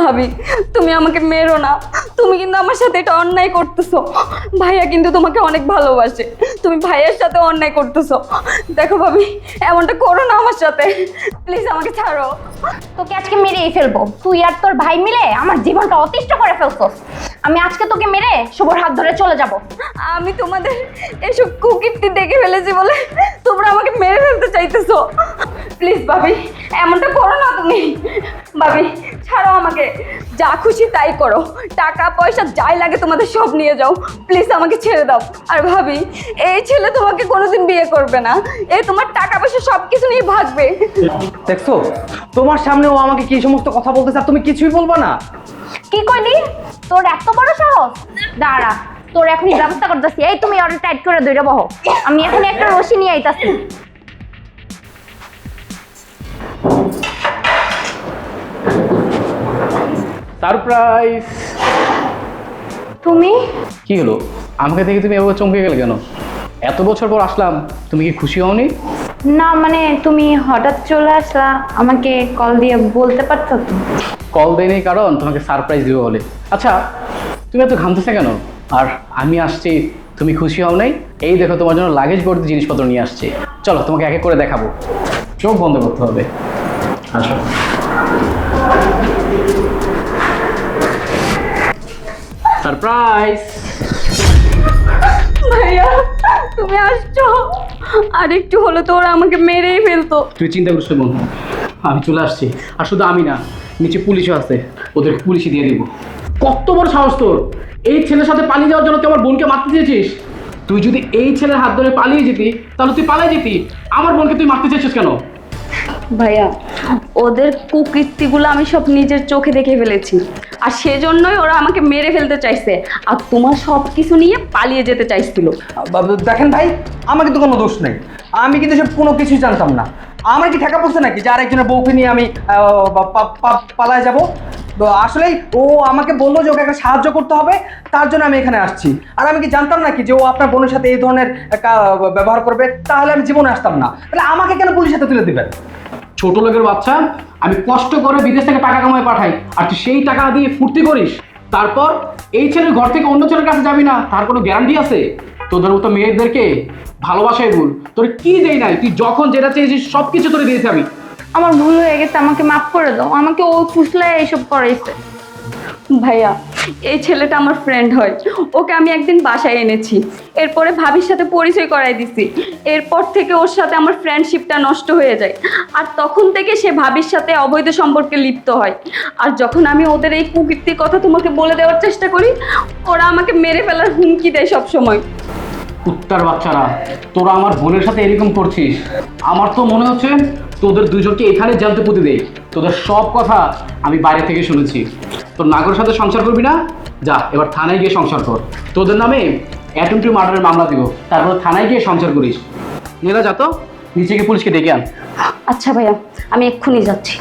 ভাবি তুমি আমাকে মেরো না, তুমি কিন্তু আমার সাথে এটা অন্যায় করতেছো। ভাইয়া কিন্তু তোমাকে অনেক ভালোবাসে, তুমি ভাইয়ের সাথে অন্যায় করতেছো। দেখো ভাবি, এমনটা করো না আমার সাথে, প্লিজ আমাকে ছাড়ো। তোকে আজকে মেরেই ফেলবো। তুই আর তোর ভাই মিলে আমার জীবনটা অতিষ্ঠ করে ফেলছস। আমি আজকে তোকে মেরে শুভর হাত ধরে চলে যাব। আমি তোমাদের এসব কুকীর্তি দেখে ফেলেছি বলে তোমরা আমাকে মেরে ফেলতে চাইতেছো। প্লিজ ভাবি, এমনটা করো না তুমি। ভাবি ছাড়ো আমাকে, যা খুশি তাই করো, টাকা পয়সা যাই লাগে তোমাদের সব নিয়ে যাও, প্লিজ আমাকে ছেড়ে দাও। আর ভাবি, এই ছেলে তোমাকে কোনোদিন বিয়ে করবে না, এই তোমার টাকা পয়সা সব কিছু নিয়ে ভাগবে। দেখছো তোমার সামনে ও আমাকে কি সমস্ত কথা বলতেছে আর তুমি কিছুই বলবা না? কি কইলি? তোর এত বড় সাহস? দাঁড়া, তোর এখনই ব্যবস্থা করতেছি। এই তুমি অর্ডার টাইট করে ধরে বহো, আমি এখনই একটা রশি নিয়ে আইতাছি। সারপ্রাইজ! তুমি? কি হলো, আমাকে দেখে তুমি এভাবে চমকে গেলে কেন? এত বছর পর আসলাম, তুমি কি খুশি হওনি? না মানে তুমি হঠাৎ চলে আসলা, আমাকে কল দিয়ে বলতে পারতো তো। কল দেয়নি কারণ তোমাকে সারপ্রাইজ দিব বলে। আচ্ছা তুমি এত ঘামতেছে কেন? আর আমি আসছি, তুমি খুশি হও নাই? এই দেখো তোমার জন্য লাগেজ ভর্তি জিনিসপত্র নিয়ে আসছি। চলো তোমাকে এক এক করে দেখাবো, চোখ বন্ধ করতে হবে। আসো। সারপ্রাইজ! ভাইয়া তুমি আসছো, আর একটু হলো তো ওরা আমাকে মেরেই ফেলতো। তুই চিন্তা করিস না বোন, আমি চলে আসছি। আর শুধু আমি না, নিচে পুলিশও আছে, ওদের পুলিশে দিয়ে দিব। কত বড় সাহস তোর! এই ছেলের সাথে পালিয়ে যাওয়ার জন্য তুই আমার বোনকে মারতে চেয়েছিস? তুই যদি এই ছেলের হাত ধরে পালিয়ে যেতি তাহলে তুই পালিয়ে যেতি, আমার বোনকে তুই মারতে চেয়েছিস কেন? ভাইয়া ওদের কুকীর্তিগুলো আমি সব নিজের চোখে দেখে ফেলেছি, আর সেজন্যই ওরা আমাকে মেরে ফেলতে চাইছে, আর তোমার সব কিছু নিয়ে পালিয়ে যেতে চাইছিল। দেখেন ভাই, আমার কিন্তু কোনো দোষ নেই, আমি কিন্তু সব কোনো কিছুই জানতাম না। আমার কি ঠেকা পড়ছে নাকি যে আরেকজনের বউকে নিয়ে আমি পালায় যাব? আসলেই ও আমাকে বললো যে ওকে একটা সাহায্য করতে হবে, তার জন্য আমি এখানে আসছি। আর আমি কি জানতাম নাকি যে ও আপনার বোনের সাথে এই ধরনের ব্যবহার করবে? তাহলে আমি জীবনে আসতাম না। তাহলে আমাকে কেন পুলিশের সাথে তুলে দেবেন? ছোট লোকের বাচ্চা, আমি কষ্ট করে বিদেশ থেকে টাকা কামায় পাঠাই, আর তুই সেই টাকা দিয়ে ফুর্তি করিস। তারপর এই ছেলের ঘর থেকে অন্য ছেলের কাছে যাবি না, তার কোনো গ্যারান্টি আছে? তোদের মতো মেয়েদেরকে ভালোবাসাই ভুল। তোর কি দেই নাই, তুই যখন যেটা চেয়েছিস সব কিছু তোরে দিয়েছি আমি। আমার ভুল হয়ে গেছে, আমাকে মাফ করে দাও। আমাকে ও ফুসলায় এইসব করাইছে। ভাইয়া এই ছেলেটা আমার ফ্রেন্ড হয়, ওকে আমি একদিন বাসায় এনেছি, এরপরে ভাবির সাথে পরিচয় করাই দিছি। এরপর থেকে ওর সাথে আমার ফ্রেন্ডশিপটা নষ্ট হয়ে যায়, আর তখন থেকে সে ভাবির সাথে অবৈধ সম্পর্কে লিপ্ত হয়। আর যখন আমি ওদের এই কুকীর্তির কথা তোমাকে বলে দেওয়ার চেষ্টা করি, ওরা আমাকে মেরে ফেলার হুমকি দেয় সব সময়। কুত্তার বাচ্চারা, তোরা আমার বোনের সাথে এরকম করছিস, আমার তো মনে হচ্ছে তোদের দুজনকে এখানে জানতে পুঁতে দেই। তোদের সব কথা আমি বাইরে থেকে শুনেছি। তোর নাগরের সাথে সংসার করবি না? যা এবার থানায় গিয়ে সংসার কর। তোদের নামে অ্যাটেম্প টু মার্ডারের মামলা দিব, তারপর থানায় গিয়ে সংসার করিস। নীলা যা তো, নিচে গিয়ে পুলিশকে ডেকে আন। আচ্ছা ভাইয়া, আমি এক্ষুনি যাচ্ছি।